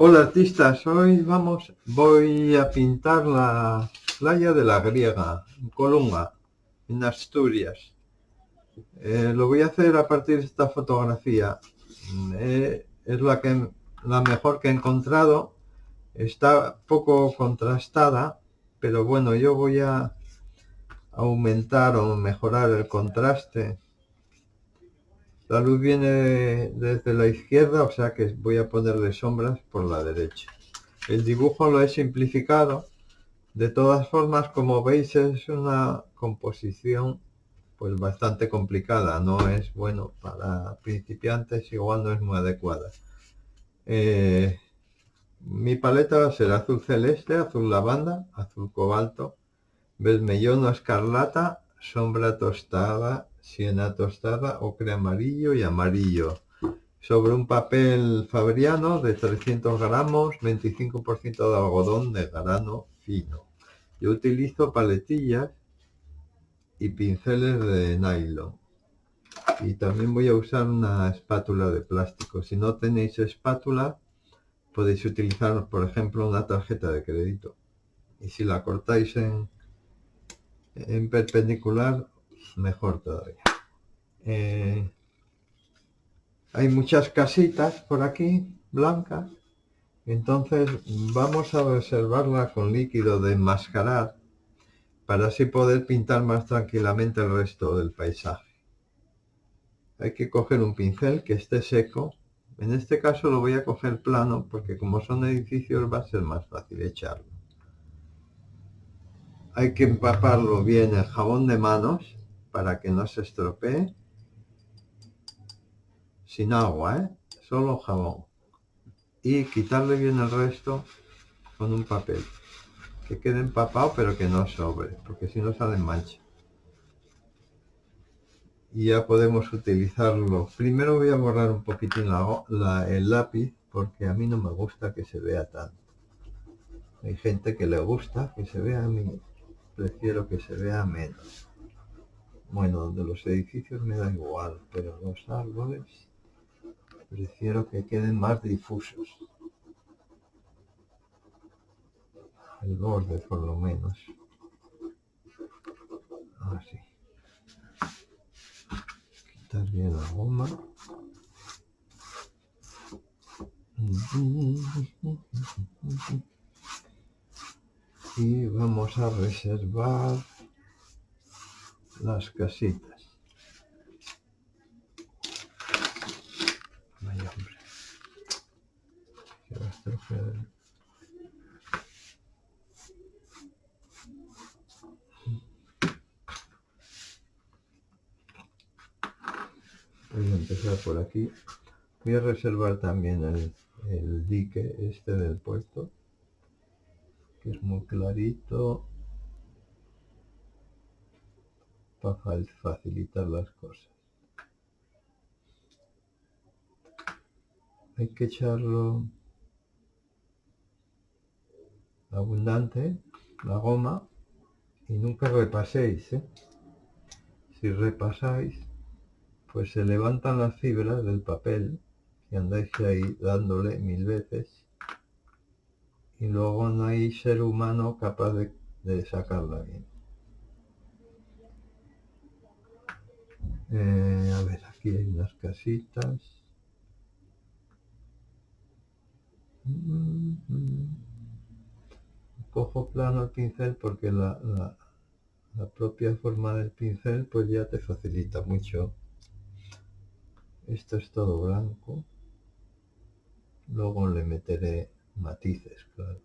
Hola artistas, hoy voy a pintar la playa de la Griega, en Colunga, en Asturias. Lo voy a hacer a partir de esta fotografía. Es la mejor que he encontrado. Está poco contrastada, pero bueno, yo voy a aumentar o mejorar el contraste. La luz viene desde la izquierda, o sea que voy a ponerle sombras por la derecha. El dibujo lo he simplificado. De todas formas, como veis, es una composición pues bastante complicada, no es bueno para principiantes, igual no es muy adecuada. Eh, Mi paleta va a ser azul celeste, azul lavanda, azul cobalto, vermellón o escarlata, sombra tostada, siena tostada, ocre amarillo y amarillo. Sobre un papel fabriano de 300 gramos, 25% de algodón de grano fino. Yo utilizo paletillas y pinceles de nylon. Y también voy a usar una espátula de plástico. Si no tenéis espátula, podéis utilizar, por ejemplo, una tarjeta de crédito. Y si la cortáis en perpendicular, mejor todavía. Hay muchas casitas por aquí, blancas. Entonces vamos a reservarla con líquido de enmascarar para así poder pintar más tranquilamente el resto del paisaje. Hay que coger un pincel que esté seco. En este caso lo voy a coger plano porque como son edificios va a ser más fácil echarlo. Hay que empaparlo bien en jabón de manos para que no se estropee. Sin agua, solo jabón. Y quitarle bien el resto con un papel. Que quede empapado pero que no sobre, porque si no salen manchas. Y ya podemos utilizarlo. Primero voy a borrar un poquitín el lápiz porque a mí no me gusta que se vea tanto. Hay gente que le gusta que se vea, a mí prefiero que se vea menos. Bueno, de los edificios me da igual, pero los árboles prefiero que queden más difusos. El borde por lo menos. Así. Quitar bien la goma. Y vamos a reservar las casitas. Vaya hombre. Se va a estropear. Voy a empezar por aquí. Voy a reservar también el dique este del puerto, que es muy clarito para facilitar las cosas. Hay que echarlo abundante, la goma, y nunca repaséis. Si repasáis, pues se levantan las fibras del papel, y andáis ahí dándole 1000 veces, y luego no hay ser humano capaz de sacarla bien. A ver, aquí hay unas casitas. Cojo plano el pincel porque la propia forma del pincel pues ya te facilita mucho. Esto es todo blanco. Luego le meteré matices, claro.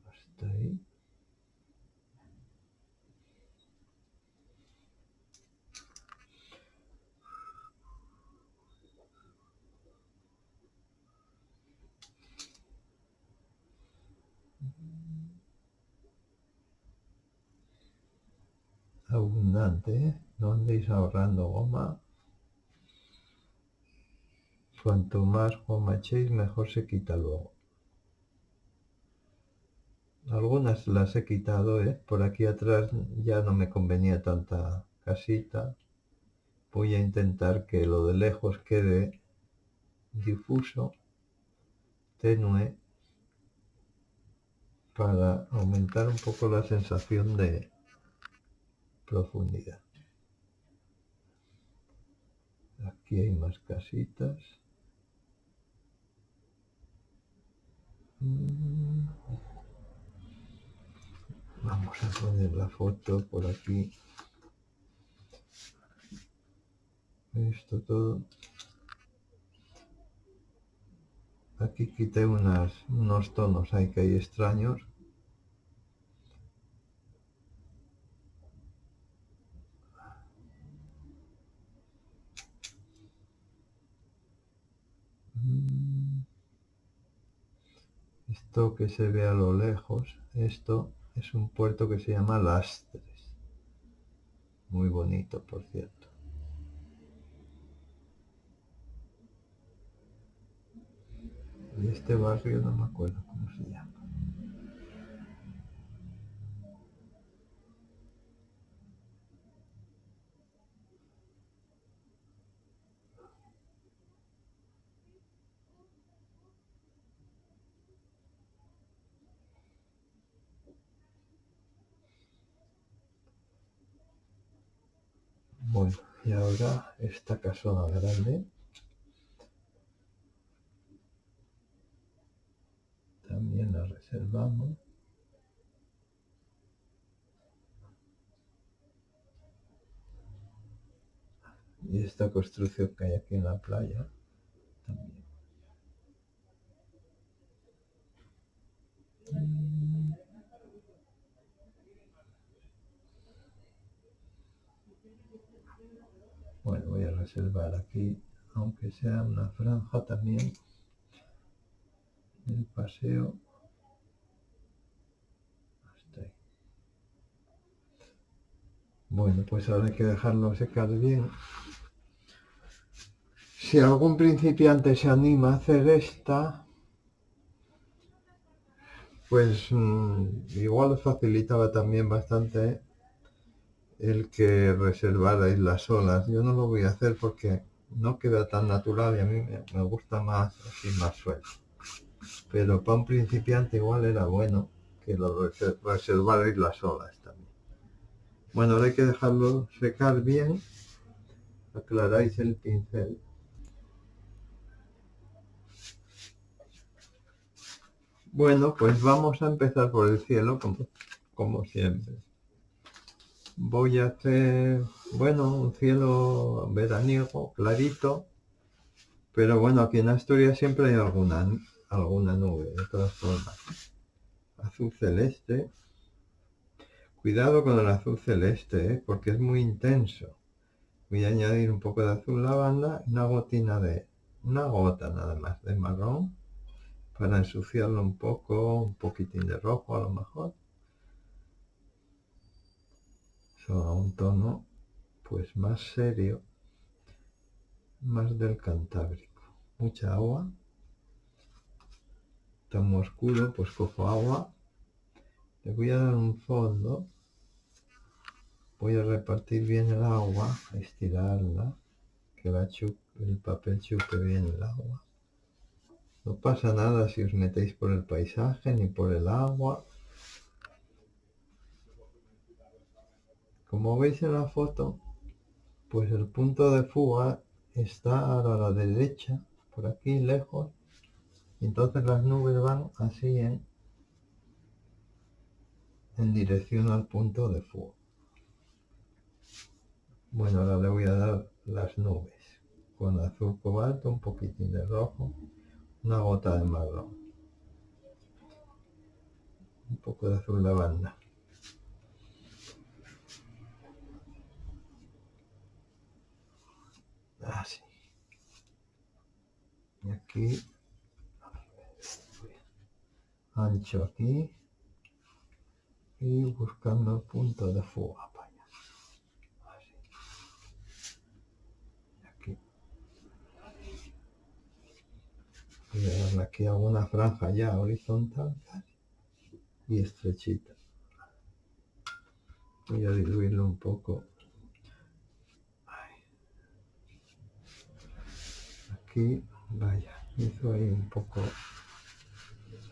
Hasta ahí. Abundante, no andéis ahorrando goma. Cuanto más goma echéis, mejor se quita luego. Algunas las he quitado, por aquí atrás ya no me convenía tanta casita. voy a intentar que lo de lejos quede difuso, tenue, para aumentar un poco la sensación de profundidad. Aquí hay más casitas. Vamos a poner la foto por aquí. Esto todo. Aquí quité unos tonos ahí que hay extraños. Esto que se ve a lo lejos, esto es un puerto que se llama Lastres. Muy bonito, por cierto. Y este barrio no me acuerdo cómo se llama. Bueno, y ahora esta casona grande. También la reservamos. Y esta construcción que hay aquí en la playa también. Bueno, voy a reservar aquí, aunque sea una franja también, el paseo hasta ahí. Bueno, pues ahora hay que dejarlo secar bien. Si algún principiante se anima a hacer esta, pues igual os facilitaba también bastante el que reservarais las olas. Yo no lo voy a hacer porque no queda tan natural y a mí me gusta más así, más suelto. Pero para un principiante igual era bueno que lo reservarais las olas también. Bueno, ahora hay que dejarlo secar bien. Aclaráis el pincel. Bueno, pues vamos a empezar por el cielo, como siempre. Voy a hacer, bueno, un cielo veraniego, clarito, pero bueno, aquí en Asturias siempre hay alguna nube, de todas formas. Azul celeste. Cuidado con el azul celeste, porque es muy intenso. Voy a añadir un poco de azul lavanda, una gota nada más de marrón, para ensuciarlo un poco, un poquitín de rojo a lo mejor. Solo un tono pues más serio, más del Cantábrico. Mucha agua. Está muy oscuro, pues cojo agua. Le voy a dar un fondo. Voy a repartir bien el agua, a estirarla, que el papel chupe bien el agua. No pasa nada si os metéis por el paisaje ni por el agua. Como veis en la foto, pues el punto de fuga está a la derecha, por aquí lejos. Entonces las nubes van así en dirección al punto de fuga. Bueno, ahora le voy a dar las nubes con azul cobalto, un poquitín de rojo, una gota de marrón, un poco de azul lavanda. Así. Y aquí, ancho aquí y buscando el punto de fuga. Así. Aquí. Voy a darle aquí alguna franja ya horizontal y estrechita. Voy a diluirlo un poco. aquí, vaya, hizo ahí un poco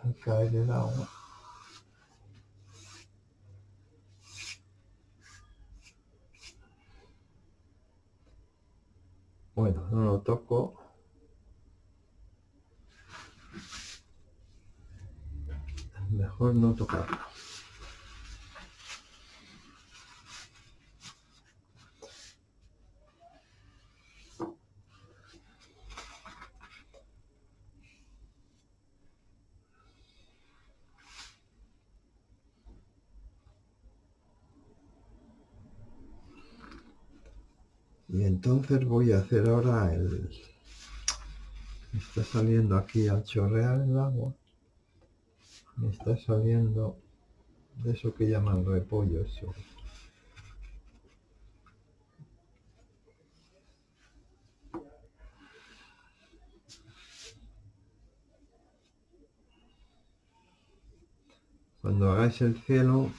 al caer el agua. Bueno, no lo toco. Mejor no tocarlo. Y entonces voy a hacer ahora el... Me está saliendo aquí al chorrear el agua. Me está saliendo de eso que llaman repollo. Eso. Cuando hagáis el cielo,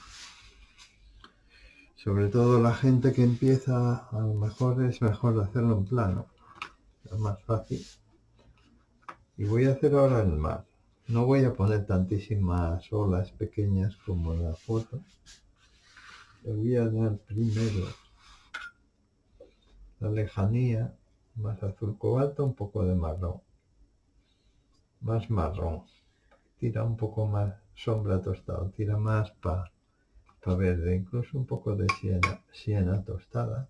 sobre todo la gente que empieza, a lo mejor es mejor hacerlo en plano. Es más fácil. Y voy a hacer ahora el mar. No voy a poner tantísimas olas pequeñas como en la foto. Le voy a dar primero la lejanía, más azul cobalto, un poco de marrón. Más marrón. Tira un poco más sombra tostado, tira más para verde, incluso un poco de siena tostada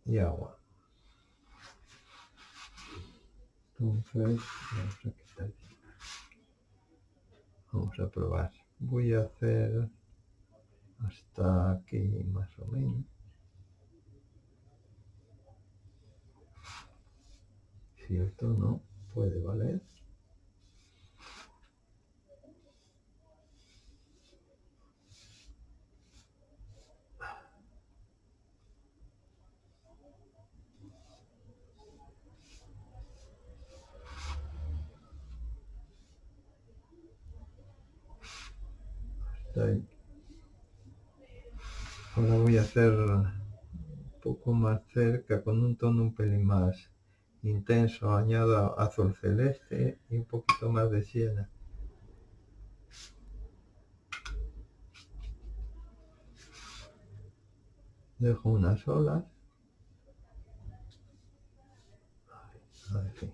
y agua. Entonces, vamos a probar. Voy a hacer hasta aquí más o menos. Si esto no puede valer. Hasta ahí. Ahora voy a hacer un poco más cerca con un tono un pelín más intenso. Añado azul celeste y un poquito más de siena. Dejo unas olas. Así.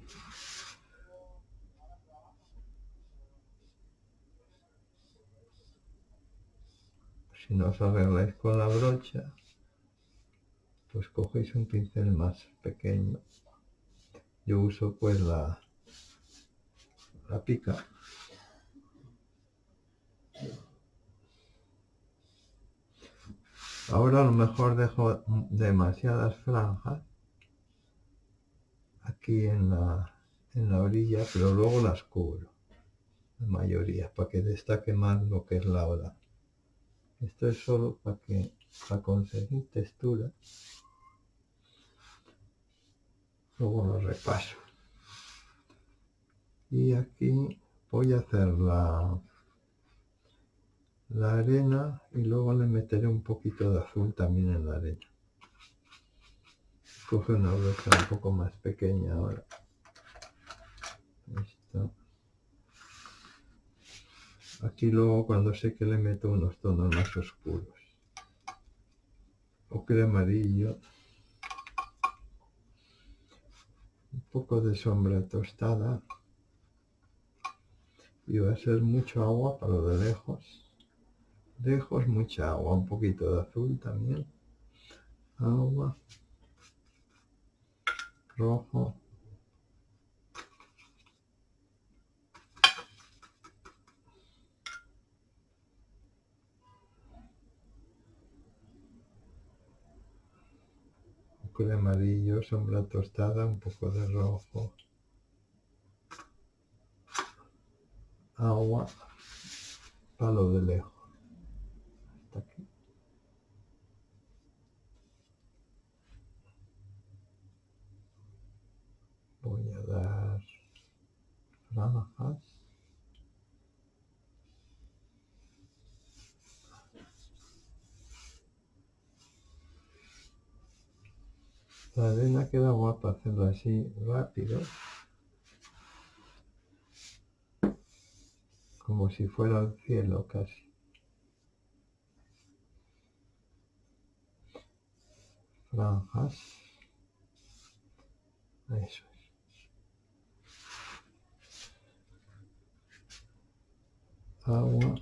Si no os arregláis con la brocha, pues cogéis un pincel más pequeño. Yo uso pues la pica. Ahora a lo mejor dejo demasiadas franjas aquí en la orilla, pero luego las cubro, la mayoría, para que destaque más lo que es la ola. Esto es solo para conseguir textura. Luego lo repaso. Y aquí voy a hacer la arena y luego le meteré un poquito de azul también en la arena. Coge una brocha un poco más pequeña ahora. Esto. Aquí luego cuando sé que le meto unos tonos más oscuros. Ocre amarillo. Un poco de sombra tostada. Y va a ser mucho agua para lo de lejos. Lejos mucha agua, un poquito de azul también. Agua. Rojo. Ocre amarillo, sombra tostada, un poco de rojo. Agua. Palo de lejos. Hasta aquí. Voy a dar franjas. La arena queda guapa hacerlo así rápido, como si fuera el cielo casi. Franjas. Eso es. Agua.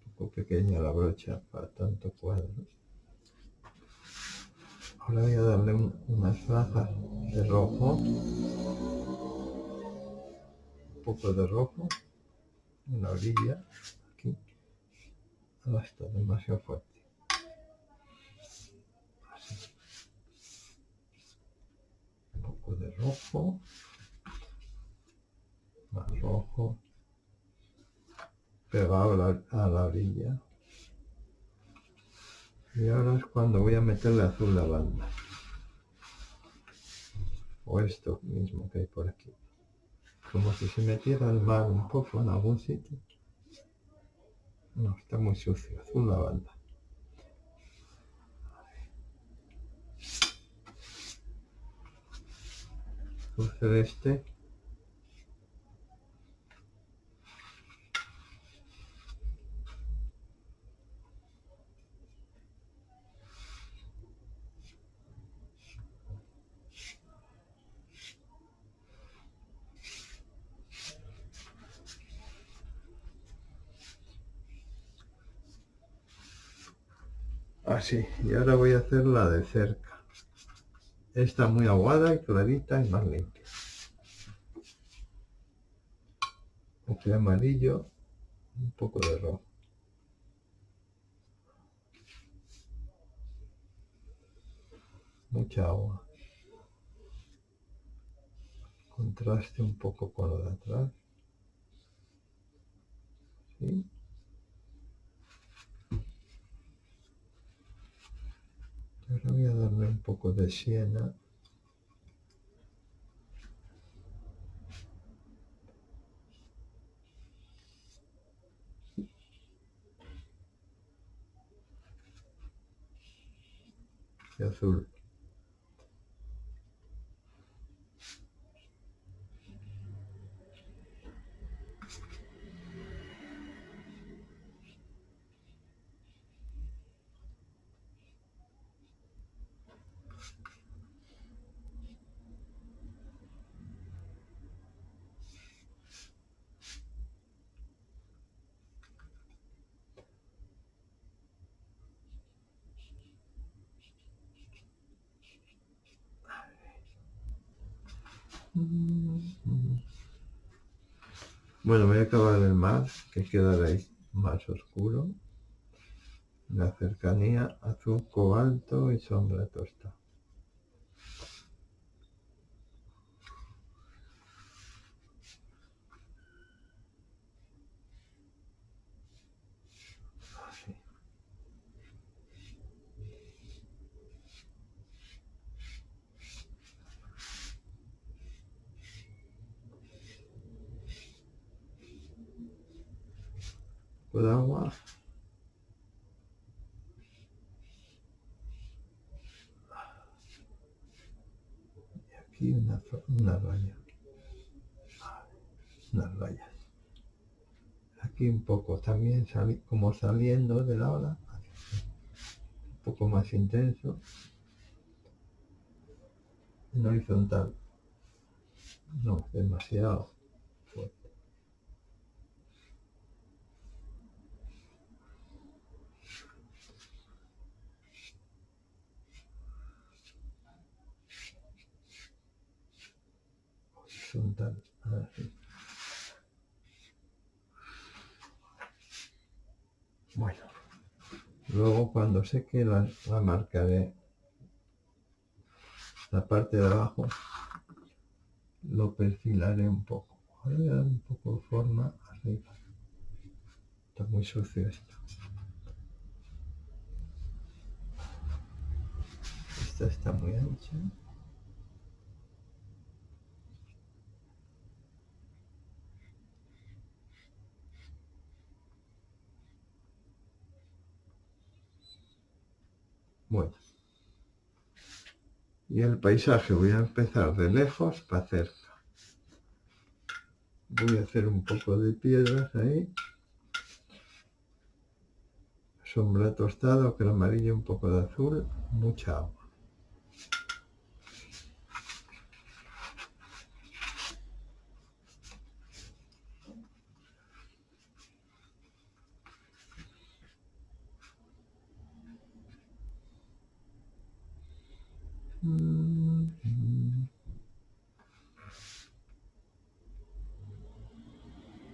Un poco pequeña la brocha para tanto cuadro. Ahora voy a darle unas franjas de rojo. Un poco de rojo en la orilla. Aquí. Ahora está demasiado fuerte. Así. Un poco de rojo. Más rojo. Pegado a la orilla. Y ahora es cuando voy a meterle azul lavanda. O esto mismo que hay por aquí. Como si se metiera el mar un poco en algún sitio. No, está muy sucio. Azul lavanda. Azul celeste. Así. Y ahora voy a hacer la de cerca. Esta muy aguada y clarita y más limpia. Un poco de amarillo, un poco de rojo. Mucha agua. Contraste un poco con lo de atrás. ¿Sí? Y ahora voy a darle un poco de siena. Y azul. Bueno, voy a acabar el mar, que quedará ahí más oscuro. La cercanía, azul cobalto y sombra tostada. Así. Con agua. Y aquí una raya. Unas rayas. Aquí un poco también como saliendo de la ola. Un poco más intenso. En horizontal. No, demasiado fuerte. Horizontal. Así. Bueno. Luego cuando seque la marcaré. La parte de abajo lo perfilaré un poco. Ahora voy a dar un poco de forma arriba. Está muy sucio esto. Esta está muy ancha. Bueno, y el paisaje voy a empezar de lejos para cerca. Voy a hacer un poco de piedras ahí. Sombra tostada, ocre amarillo, un poco de azul, mucha agua.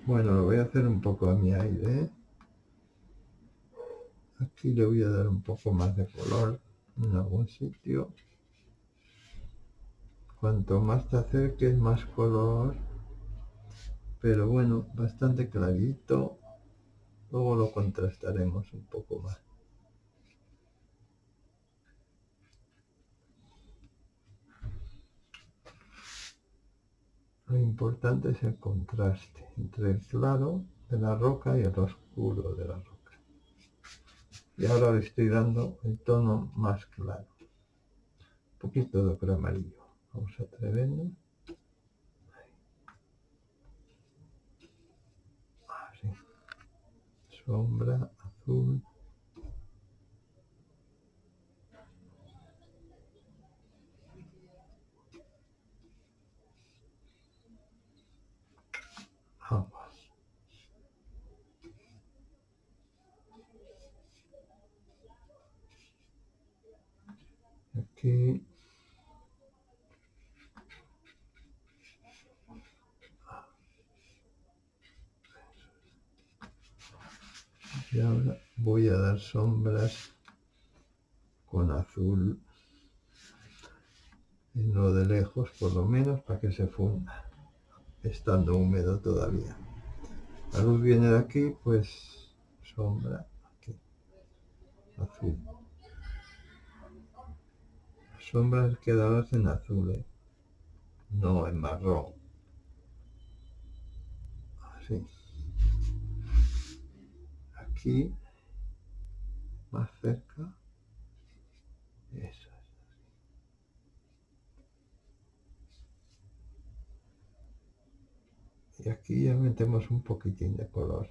Bueno, lo voy a hacer un poco a mi aire, ¿eh? Aquí le voy a dar un poco más de color en algún sitio. Cuanto más te acerques, más color. Pero bueno, bastante clarito. Luego lo contrastaremos un poco más. Lo importante es el contraste entre el claro de la roca y el oscuro de la roca. Y ahora le estoy dando el tono más claro. Un poquito de ocre amarillo. Vamos a atrevernos. Así. Sombra, azul. Agua. Aquí. Y ahora voy a dar sombras con azul en lo de lejos, por lo menos, para que se funda, estando húmedo todavía. La luz viene de aquí, pues sombra aquí, azul. Las sombras hay que darlas en azul, no en marrón. Así. Aquí, más cerca. Eso. Y aquí ya metemos un poquitín de color.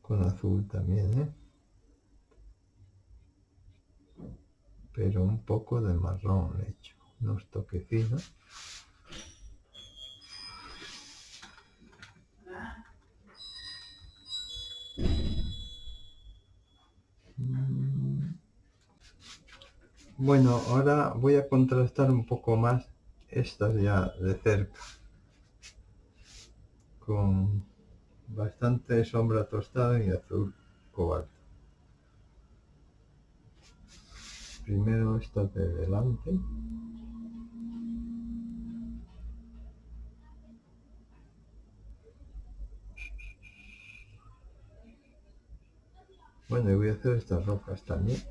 Con azul también, pero un poco de marrón le he hecho, unos toquecitos. Bueno, ahora voy a contrastar un poco más estas ya de cerca, con bastante sombra tostada y azul cobalto. Primero estas de delante. Bueno, y voy a hacer estas rocas también.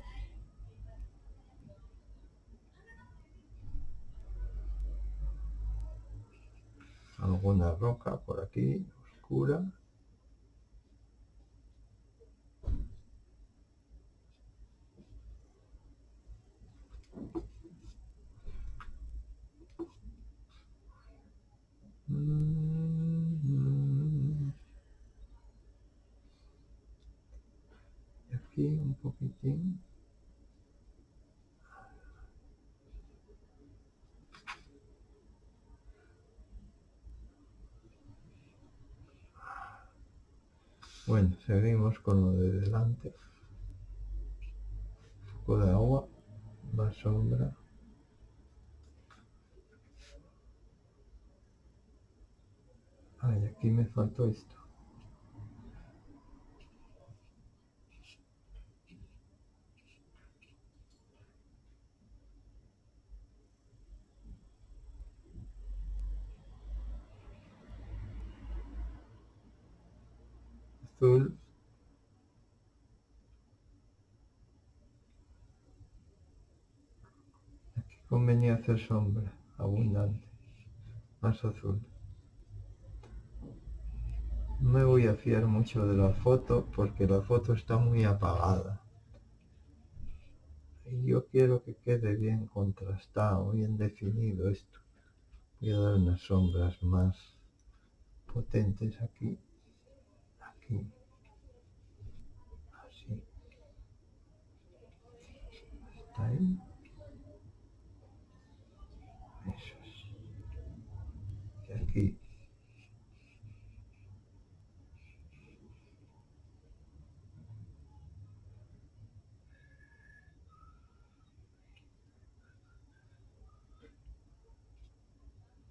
Alguna roca por aquí, oscura. Y aquí un poquitín. Bueno, seguimos con lo de delante. Un poco de agua, más sombra. Ay, aquí me faltó esto. Azul. Aquí convenía hacer sombra abundante, más azul. No me voy a fiar mucho de la foto porque la foto está muy apagada. Y yo quiero que quede bien contrastado, bien definido esto. Voy a dar unas sombras más potentes aquí, aquí, así. Está ahí. Eso es. Y aquí.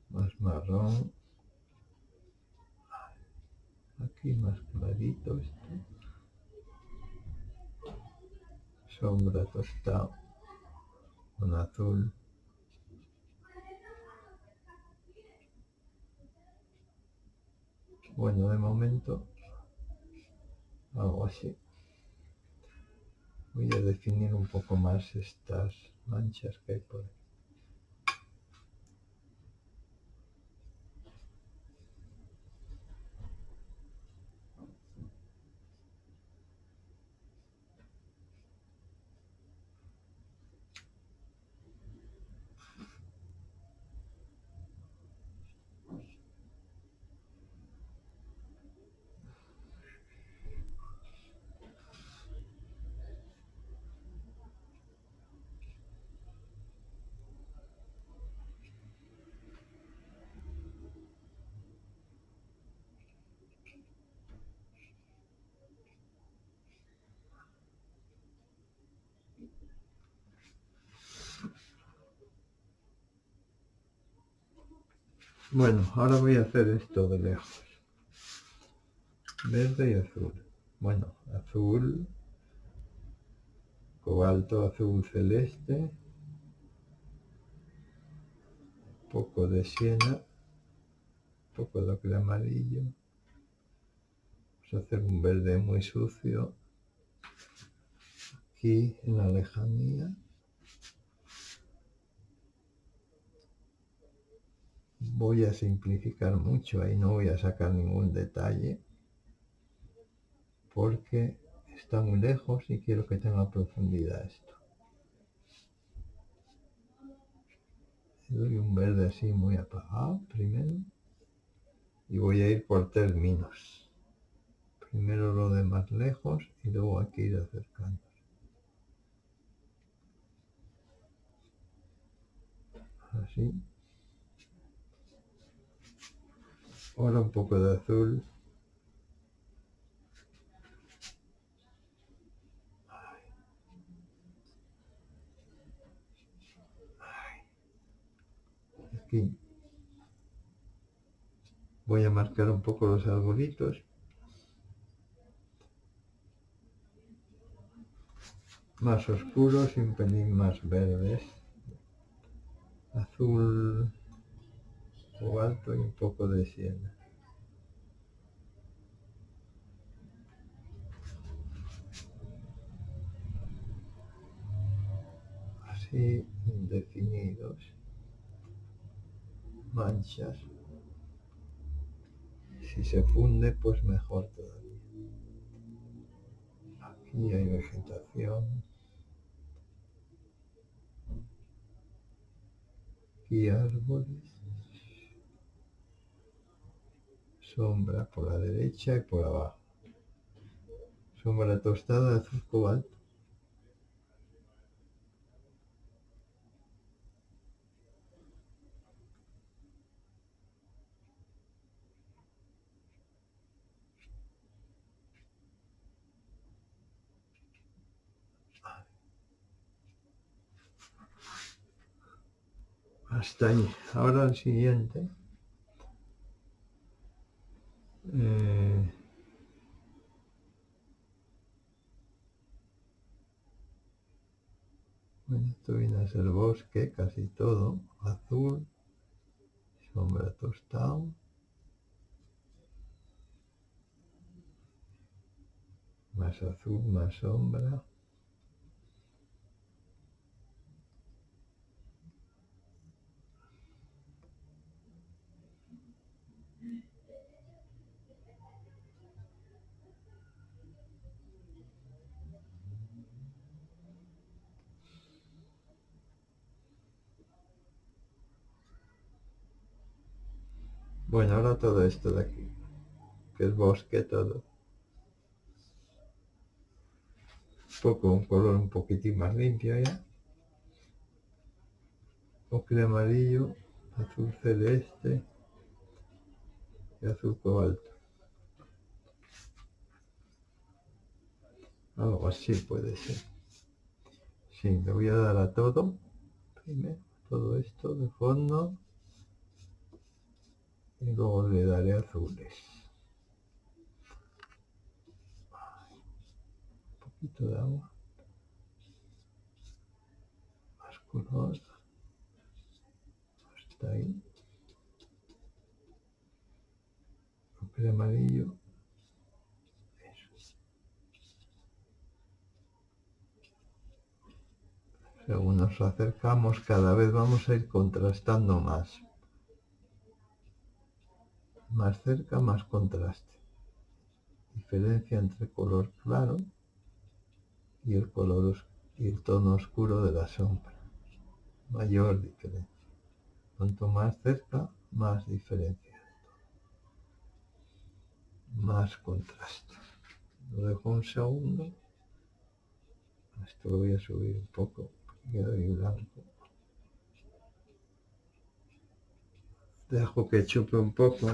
Más marrón. Aquí más clarito esto. Sombra tostada con azul. Bueno, de momento algo así. Voy a definir un poco más estas manchas que hay por ahí. Bueno, ahora voy a hacer esto de lejos. Verde y azul. Bueno, azul, cobalto, azul celeste, poco de siena, poco de ocre amarillo. Vamos a hacer un verde muy sucio aquí en la lejanía. Voy a simplificar mucho, ahí no voy a sacar ningún detalle porque está muy lejos y quiero que tenga profundidad esto. Le doy un verde así muy apagado primero y voy a ir por términos. Primero lo de más lejos y luego hay que ir acercando. Así. Ahora un poco de azul. Aquí. Voy a marcar un poco los arbolitos. Más oscuros y un pelín más verdes. Azul cobalto y un poco de siena. Así indefinidos. Manchas. Si se funde, pues mejor todavía. Aquí hay vegetación. Aquí árboles. Sombra por la derecha y por abajo. Sombra tostada de azul cobalto. Hasta ahí. Ahora el siguiente. Bueno, esto viene a ser bosque, casi todo. Azul. Sombra tostado. Más azul, más sombra. Bueno, ahora todo esto de aquí, que es bosque todo. Un color un poquitín más limpio ya. Ocre amarillo, azul celeste y azul cobalto. Algo así puede ser. Sí, le voy a dar a todo. Primero, todo esto de fondo. Y luego le daré azules. Un poquito de agua. Más color. Hasta ahí. Ocre amarillo. Eso. Según nos acercamos, cada vez vamos a ir contrastando más. Más cerca, más contraste. Diferencia entre color claro y el color y el tono oscuro de la sombra. Mayor diferencia. Cuanto más cerca, más diferencia. Más contraste. Lo dejo un segundo. Esto lo voy a subir un poco, porque queda ahí blanco. Dejo que chupe un poco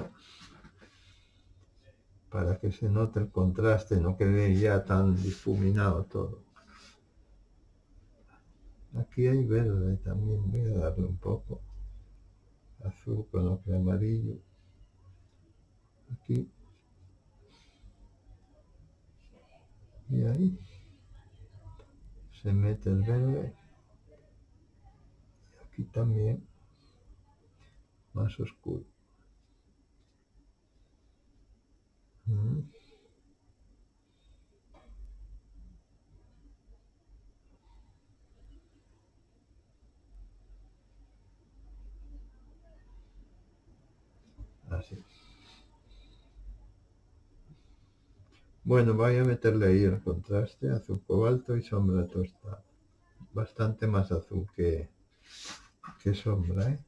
para que se note el contraste, no quede ya tan difuminado todo. Aquí hay verde también, voy a darle un poco. Azul con ocre amarillo. Aquí. Y ahí se mete el verde. Y aquí también, más oscuro. Así. Bueno, voy a meterle ahí el contraste, azul cobalto y sombra tostada. Bastante más azul que sombra, ¿eh?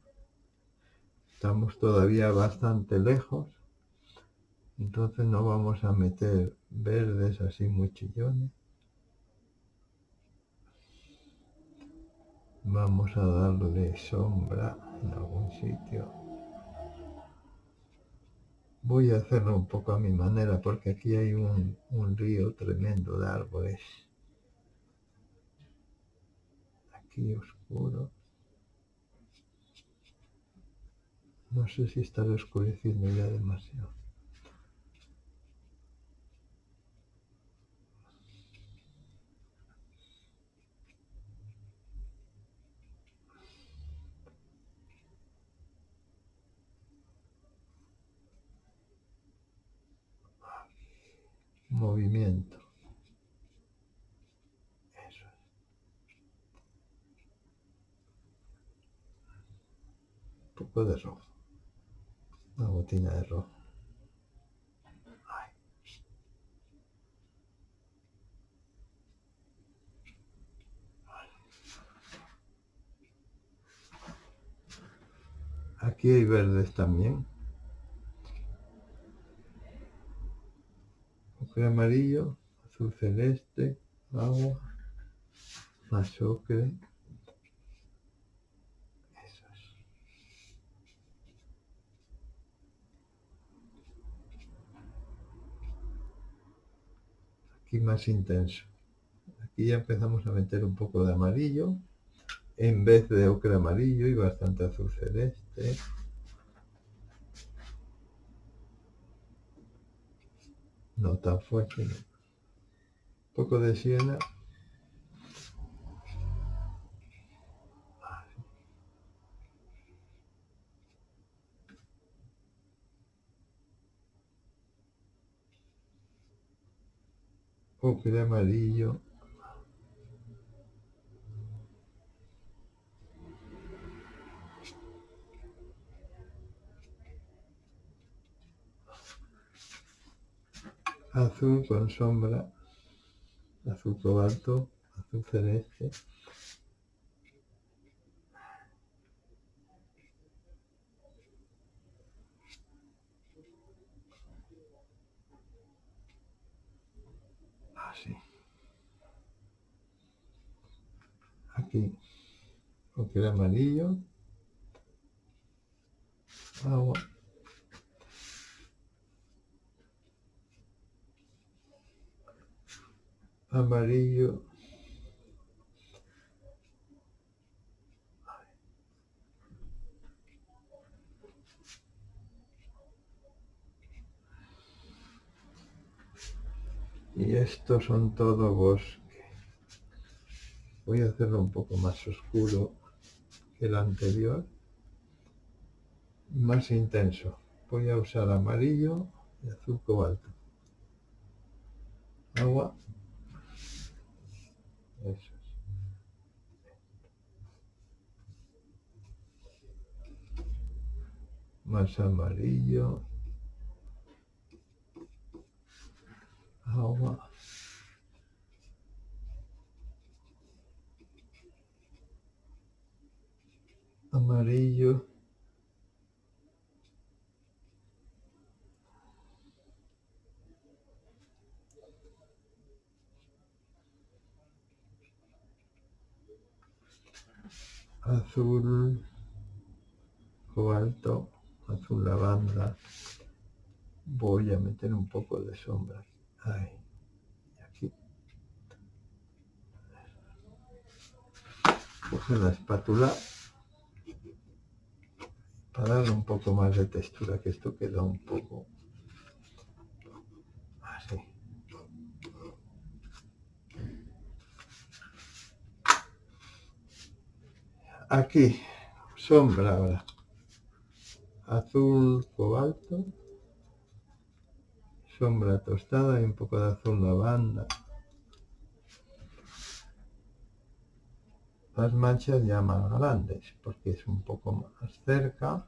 Estamos todavía bastante lejos, entonces no vamos a meter verdes así muy chillones. Vamos a darle sombra en algún sitio. Voy a hacerlo un poco a mi manera porque aquí hay un río tremendo de árboles. Aquí oscuro. No sé si estará oscureciendo ya demasiado. Movimiento. Eso es. Un poco de rojo. Una gotina de rojo. Ay. Aquí hay verdes también. Ocre amarillo, azul celeste, agua, más ocre. Eso es. Aquí más intenso. Aquí ya empezamos a meter un poco de amarillo en vez de ocre amarillo y bastante azul celeste. No tan fuerte, no. Un poco de siena. Ocre amarillo. Azul con sombra. Azul cobalto. Azul celeste. Así. Aquí, porque el amarillo, agua, amarillo, y estos son todo bosque. Voy a hacerlo un poco más oscuro que el anterior, más intenso. Voy a usar amarillo y azul cobalto. Agua, eso es. Más amarillo, agua, amarillo, azul cobalto, azul lavanda. Voy a meter un poco de sombra. Ahí, y aquí. Coge la espátula para darle un poco más de textura, que esto queda un poco así. Aquí, sombra ahora. Azul cobalto, sombra tostada y un poco de azul lavanda. Las manchas ya más grandes, porque es un poco más cerca.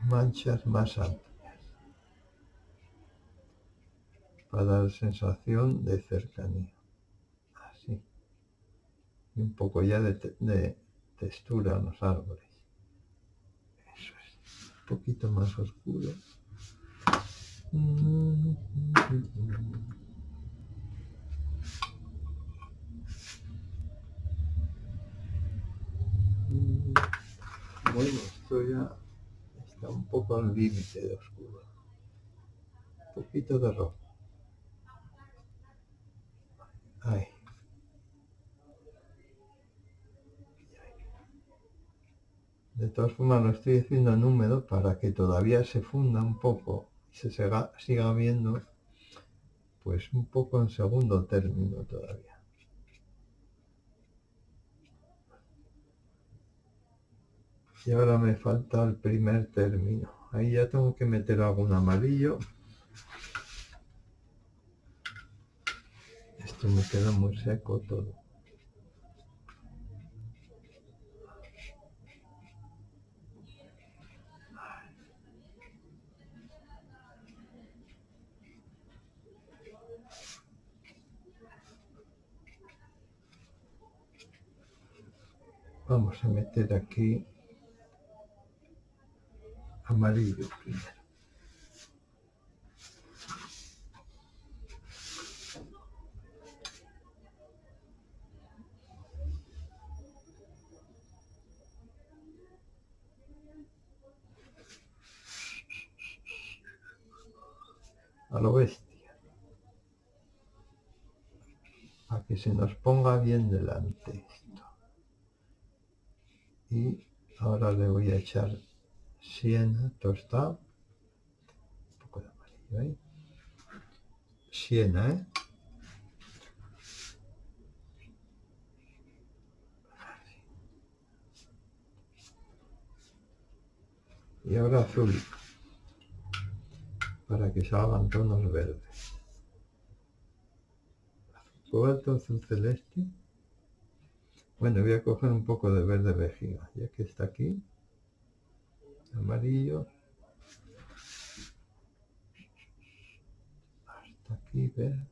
Manchas más amplias, para dar sensación de cercanía. Así. Y un poco ya de textura en los árboles. Eso es. Un poquito más oscuro. Bueno, esto ya está un poco al límite de oscuro. Un poquito de rojo. Ahí. De todas formas lo estoy haciendo en húmedo para que todavía se funda un poco y se siga viendo pues un poco en segundo término todavía. Y ahora me falta el primer término. Ahí ya tengo que meter algún amarillo. Esto me queda muy seco todo. Vamos a meter aquí amarillo primero. A lo bestia. Para que se nos ponga bien delante esto. Y ahora le voy a echar siena tostado. Un poco de amarillo ahí. Siena, Y ahora azul, para que salgan tonos verdes. Azul cobalto, azul celeste. Bueno, voy a coger un poco de verde vejiga, ya que está aquí. Amarillo. Hasta aquí verde.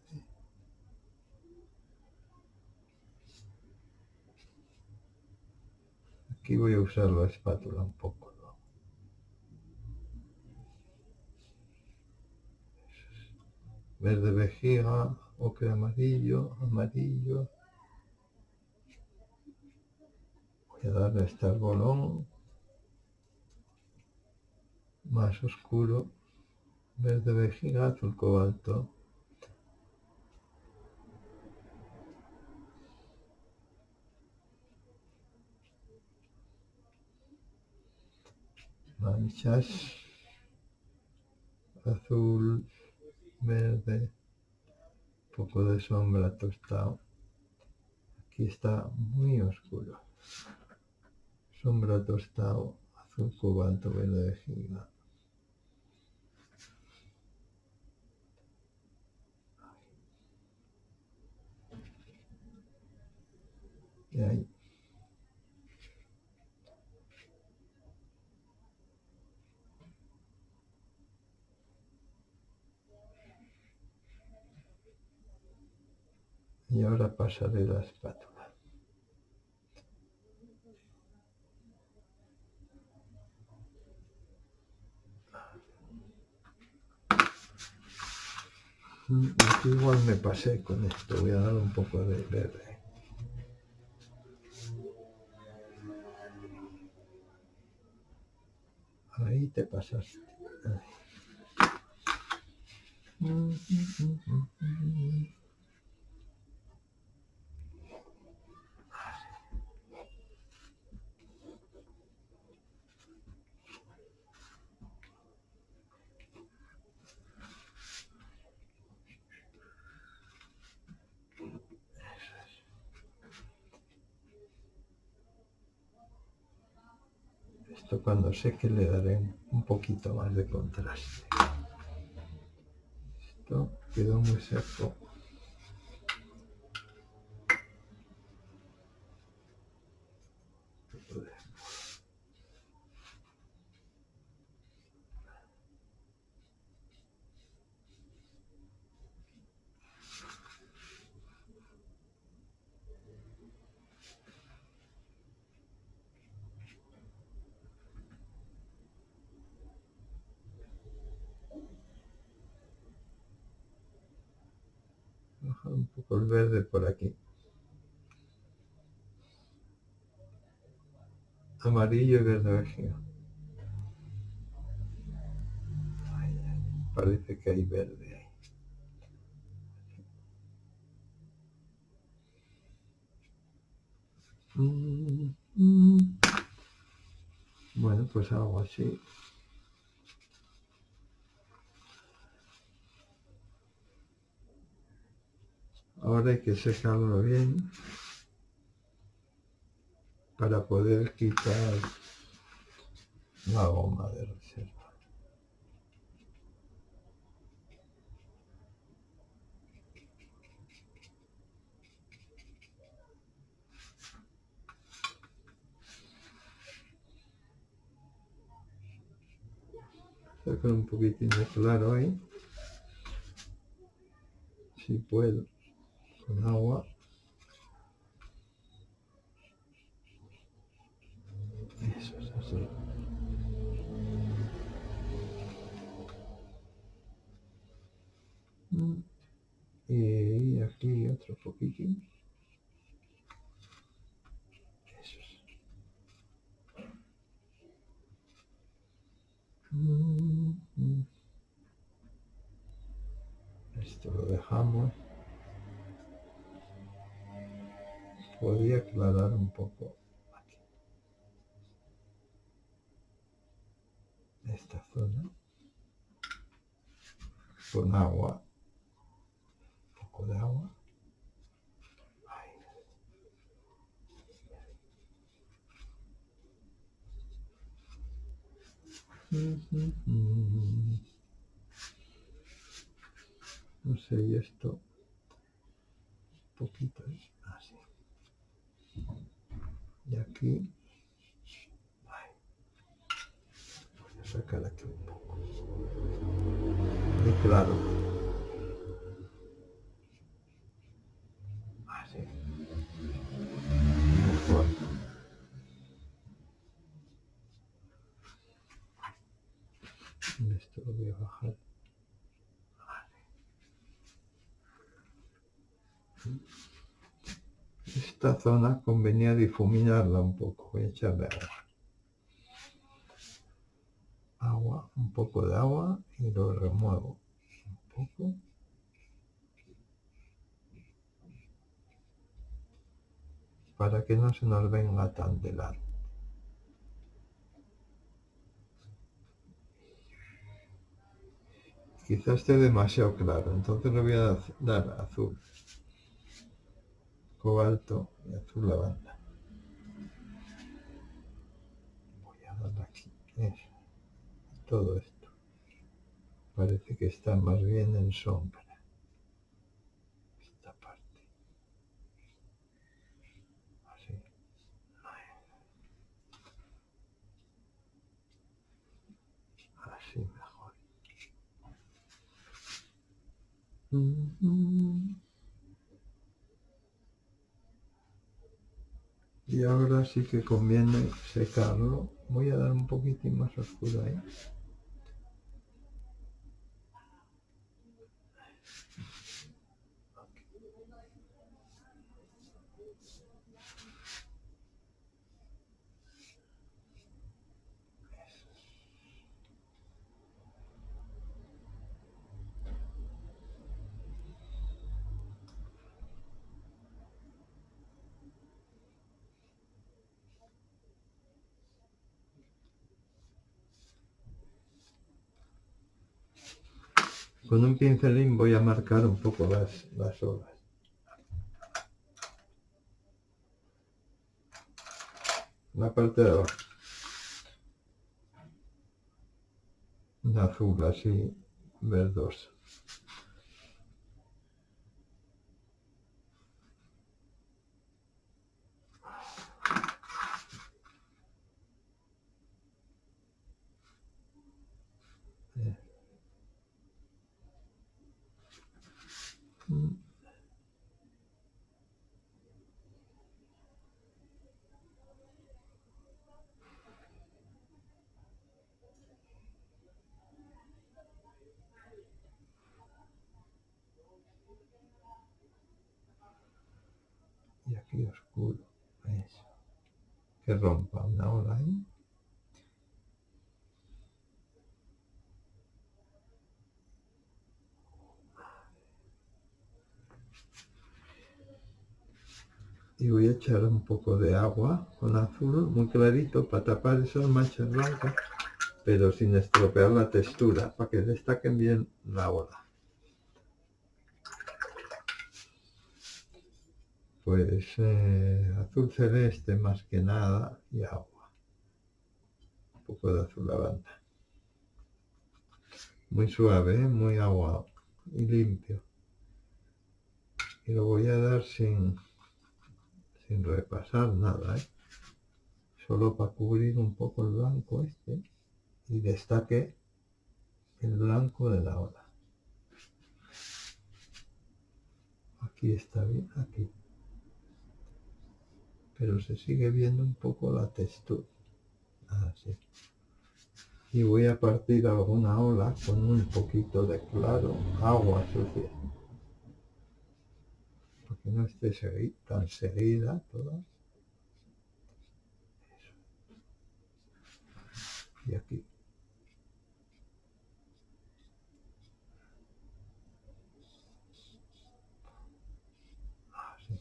Aquí voy a usar la espátula un poco, ¿no? verde vejiga, ocre amarillo, amarillo. Voy a darle este arbolón más oscuro, verde vejiga, azul cobalto. Manchas, azul, verde, poco de sombra tostado. Aquí está muy oscuro. Sombra tostado, azul cobalto, verde vejiga. Y ahí. Y ahora pasaré la espátula. Aquí igual me pasé con esto, voy a dar un poco de verde. Ahí te pasaste. Esto cuando seque le daré un poquito más de contraste. Esto quedó muy seco. Bajar un poco el verde por aquí. Amarillo y verde vejiga. Parece que hay verde ahí. Bueno, pues hago así. Ahora hay que secarlo bien para poder quitar la goma de reserva. Sacar un poquitín de claro ahí, si puedo, con agua. Eso es así. Y aquí otro poquitín. Eso es. Esto lo dejamos. Podría aclarar un poco aquí. Esta zona. Con agua. Un poco de agua. Ahí. No sé, y esto un poquito así. Y aquí, voy a sacar aquí un poco. Y claro. Así. Mejor. Esto lo voy a bajar. esta zona convenía difuminarla un poco. Voy a echarle agua, un poco de agua y lo remuevo un poco. Para que no se nos venga tan delante. Quizás esté demasiado claro, entonces le voy a dar azul cobalto y azul lavanda. Voy a darle aquí, eso, todo esto. Parece que está más bien en sombra. Esta parte. Así. Así mejor. Y ahora sí que conviene secarlo. Voy a dar un poquitín más oscuro ahí. Con un pincelín voy a marcar un poco las olas. La parte de abajo. Un azul así verdoso. Y aquí oscuro. Eso. Que rompa una ola ahí. Y voy a echar un poco de agua con azul muy clarito para tapar esas manchas blancas, pero sin estropear la textura, para que destaquen bien la ola. Pues azul celeste más que nada y agua. Un poco de azul lavanda. Muy suave, muy aguado y limpio. Y lo voy a dar sin repasar nada, solo para cubrir un poco el blanco este y destaque el blanco de la ola. Aquí está bien, aquí. Pero se sigue viendo un poco la textura. Así. Y voy a partir alguna ola con un poquito de claro, agua sucia. Porque no esté tan seguida toda. Eso. Y aquí. Así.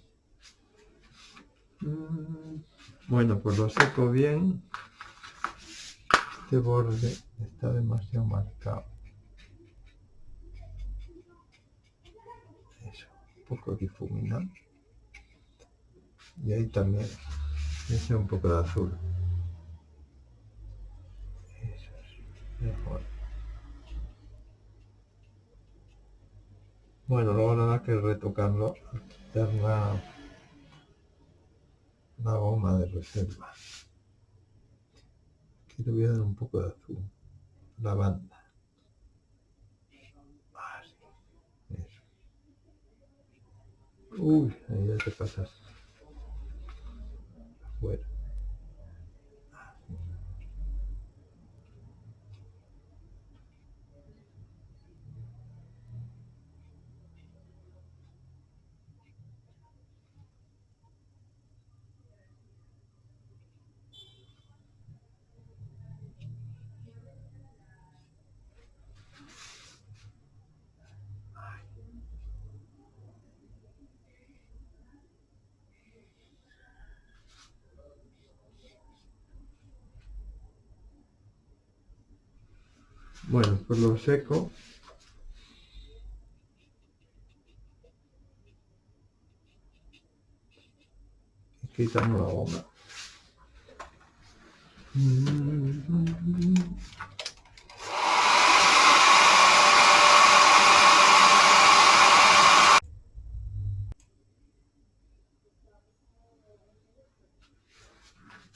Bueno, pues lo seco bien. Este borde está demasiado marcado. Eso, un poco difuminado. Y ahí también echa un poco de azul. Eso es mejor. Bueno, luego nada que retocarlo, quitar la goma de reserva. Aquí le voy a dar un poco de azul. Lavanda. Así. Eso. Uy, ahí ya te pasas. Afuera. Bueno, pues lo seco. Y quitamos la goma.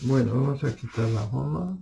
Bueno, vamos a quitar la goma.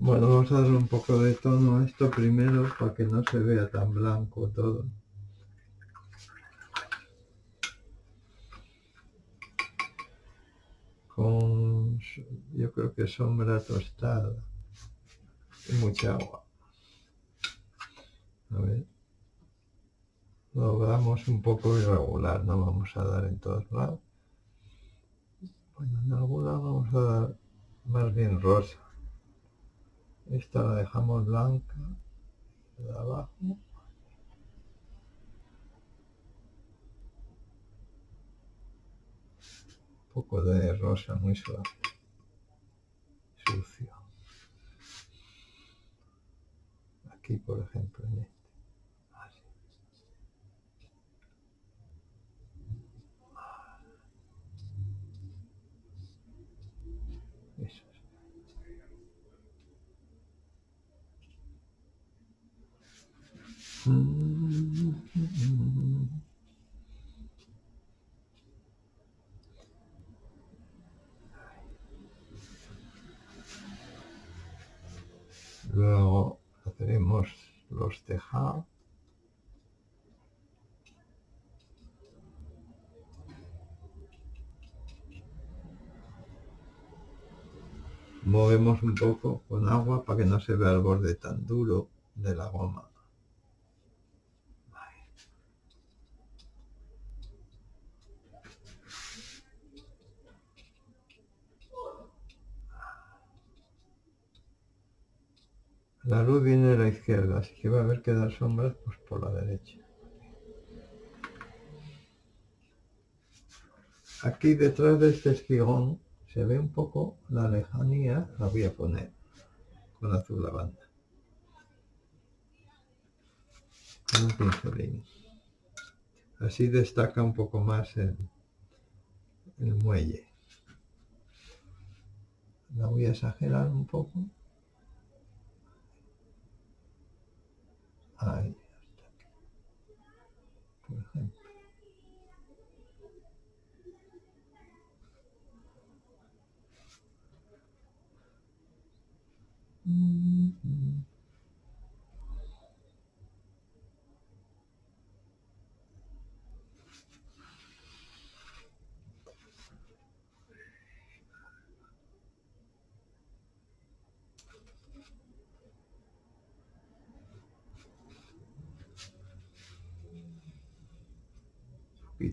Bueno, vamos a darle un poco de tono a esto primero para que no se vea tan blanco todo. Con, yo creo que sombra tostada y mucha agua. A ver, lo damos un poco irregular, no vamos a dar en todos lados. Bueno, en algún lado vamos a dar más bien rosa. Esta la dejamos blanca de abajo. Un poco de rosa muy suave, sucio. Aquí, por ejemplo, en este. Así. Eso es. Luego haremos los tejados. Movemos un poco con agua para que no se vea el borde tan duro de la goma. La luz viene de la izquierda, así que va a haber que dar sombras pues, por la derecha. Aquí detrás de este espigón se ve un poco la lejanía, la voy a poner con azul lavanda. Con un pincelín. Así destaca un poco más el muelle. La voy a exagerar un poco. Ahí, hasta aquí, por ejemplo.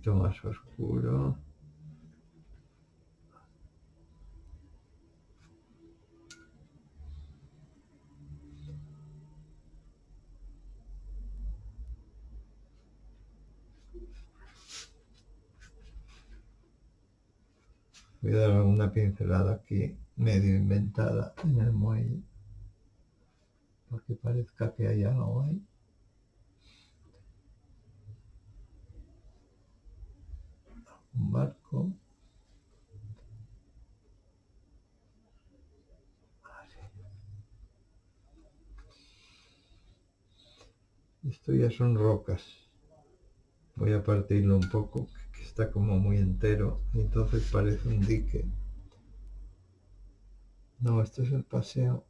poquito más oscuro. Voy a dar una pincelada aquí medio inventada en el muelle, porque parezca que hay algo ahí. Un barco. Esto ya son rocas. Voy a partirlo un poco, que está como muy entero, y entonces parece un dique. No, esto es el paseo.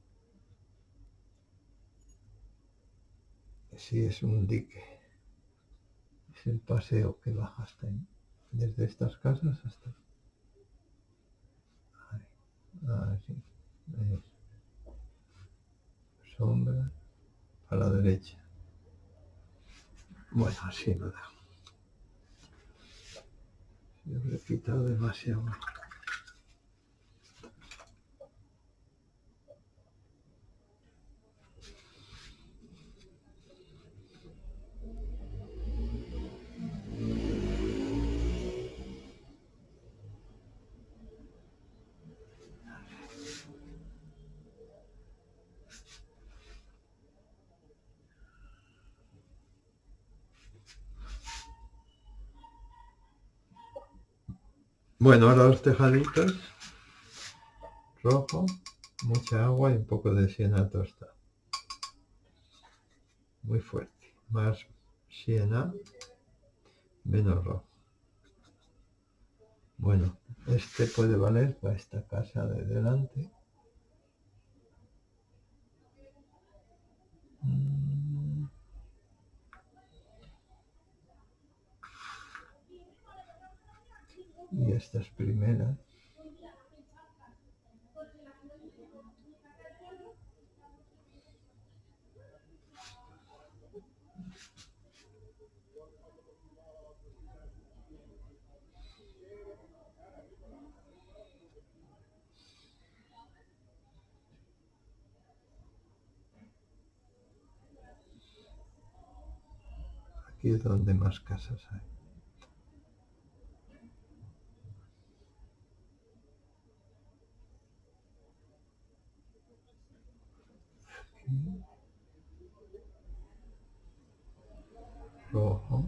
Sí, es un dique. Es el paseo que baja hasta ahí. Desde estas casas hasta ahí. Así. Ahí. Sombra a la derecha. Bueno, así lo dejo. Yo le he quitado demasiado. Bueno, ahora los tejaditos. Rojo, mucha agua y un poco de siena tostada. Muy fuerte. Más siena, menos rojo. Bueno, este puede valer para esta casa de delante. Y estas primeras. Aquí es donde más casas hay. Aquí. Rojo.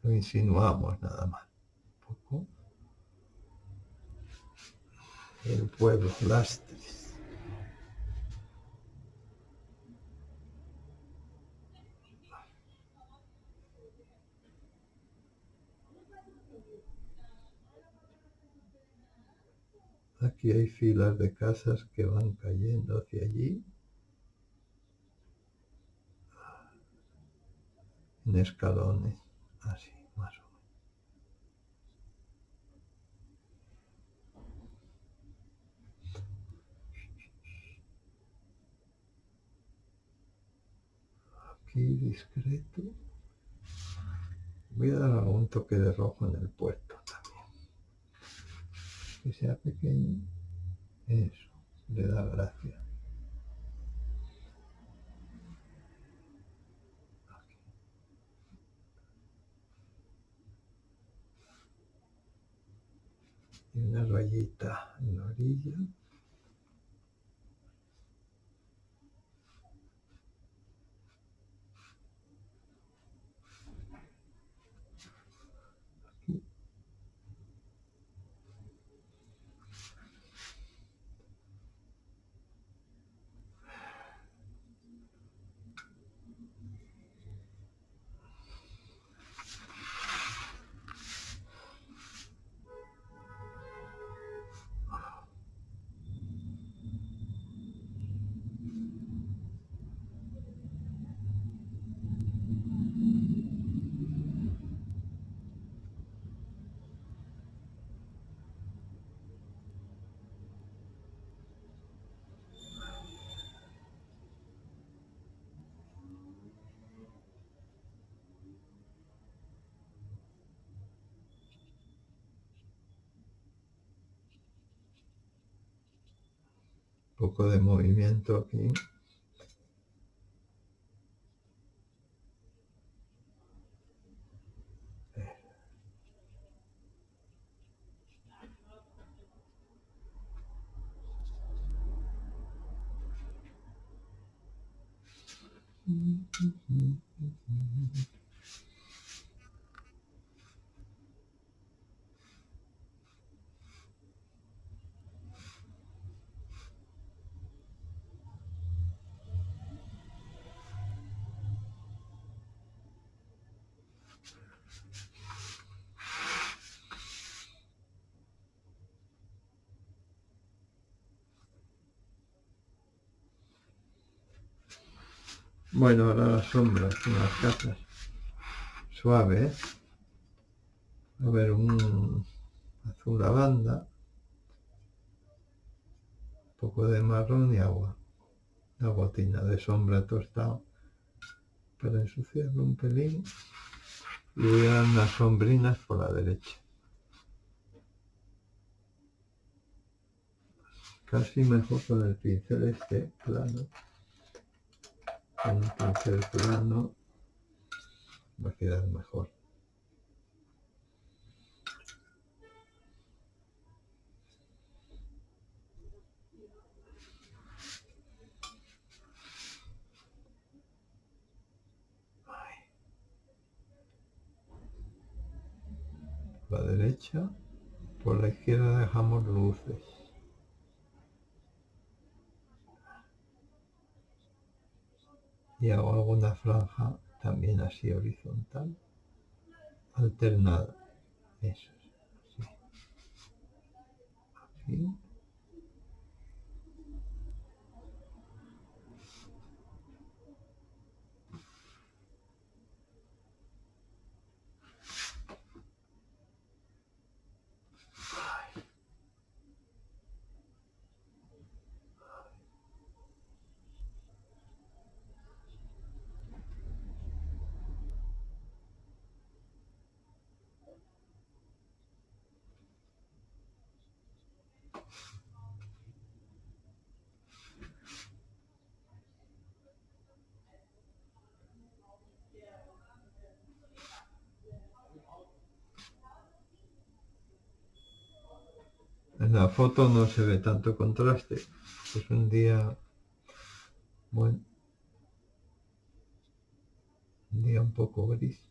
Lo insinuamos nada más. Un poco. El pueblo, Lastres. Aquí hay filas de casas que van cayendo hacia allí. En escalones. Así, más o menos. Aquí discreto. Voy a dar un toque de rojo en el puerto también. Que sea pequeño. Eso, le da gracia. Aquí. Y una rayita en la orilla. Aquí. poco de movimiento aquí. Bueno, ahora las sombras en las casas. Suave, ¿eh? A ver, un azul lavanda, un poco de marrón y agua. Una gotina de sombra tostado para ensuciarlo un pelín. Y voy a dar unas sombrinas por la derecha. Casi mejor con el pincel este plano. Con un pincel plano va a quedar mejor. La derecha, por la izquierda dejamos luces. Y hago alguna franja también así horizontal, alternada. Eso es, así. Aquí. En la foto no se ve tanto contraste. Es un día, bueno, un día un poco gris.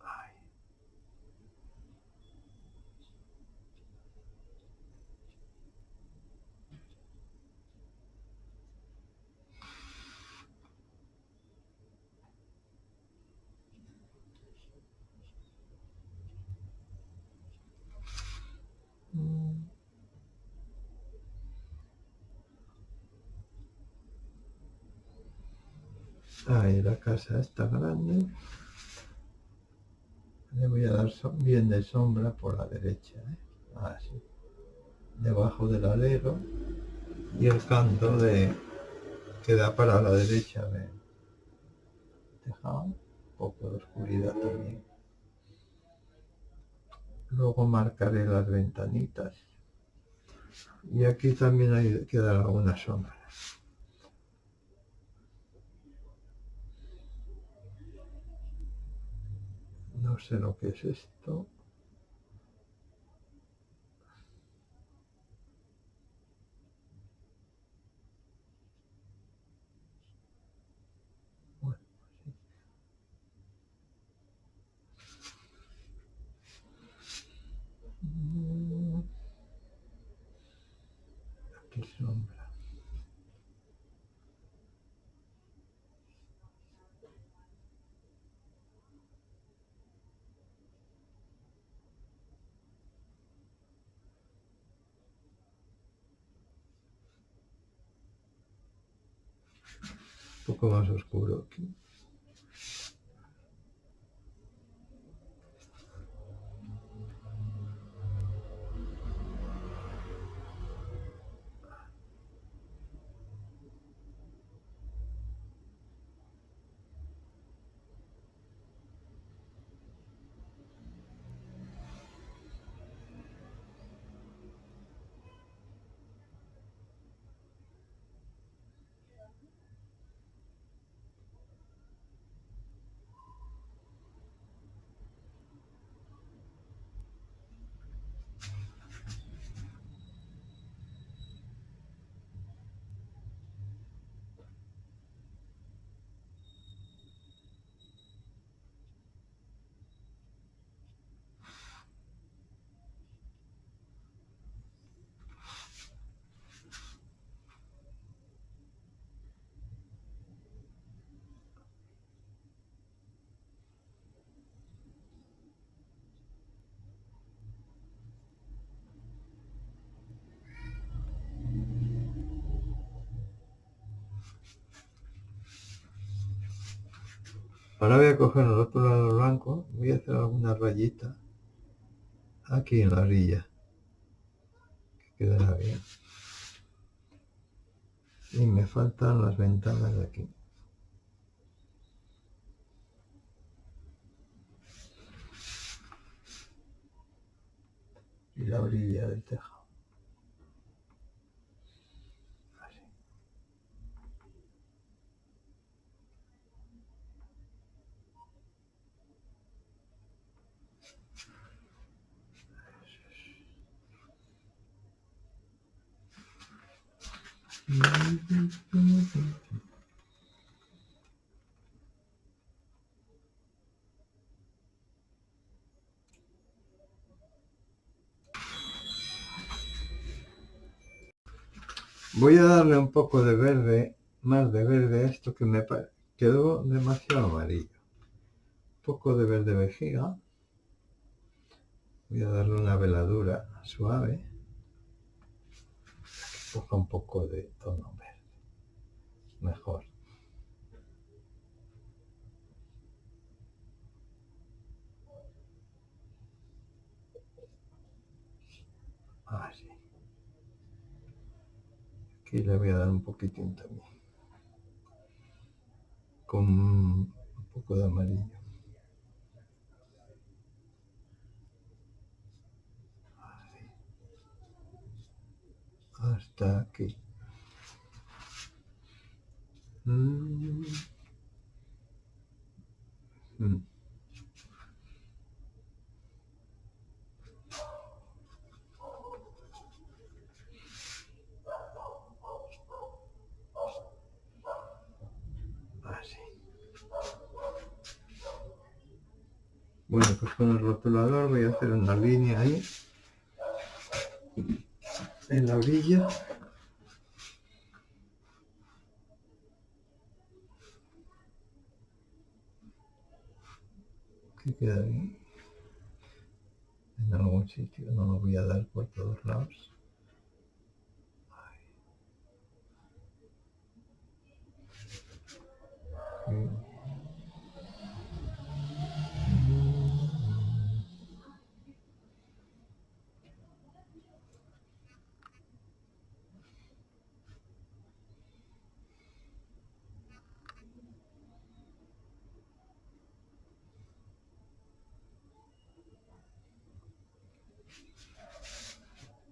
Ay. Ahí la casa está grande. Le voy a dar bien de sombra por la derecha, ¿eh? Así. Debajo del alero y el canto que da para la derecha de tejado. Un poco de oscuridad también. Luego marcaré las ventanitas. Y aquí también hay que dar alguna sombra. No sé lo que es esto. Bueno, sí. Aquí sombra. Un poco más oscuro aquí. Ahora voy a coger el otro lado blanco, voy a hacer algunas rayitas aquí en la orilla, que quedará bien. Y me faltan las ventanas de aquí. Y la orilla del tejado. Así. Voy a darle un poco de verde, más de verde a esto que me quedó demasiado amarillo. Un poco de verde vejiga. Voy a darle una veladura suave. Coja un poco de tono verde. Mejor. Así. Aquí le voy a dar un poquitín también. Con un poco de amarillo. Así. Hasta aquí. Mm. Mm. Así. Bueno, pues con el rotulador voy a hacer una línea ahí, en la orilla. Que queda bien. En algún sitio, no lo voy a dar por todos lados.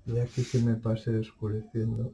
Y aquí que me pase oscureciendo.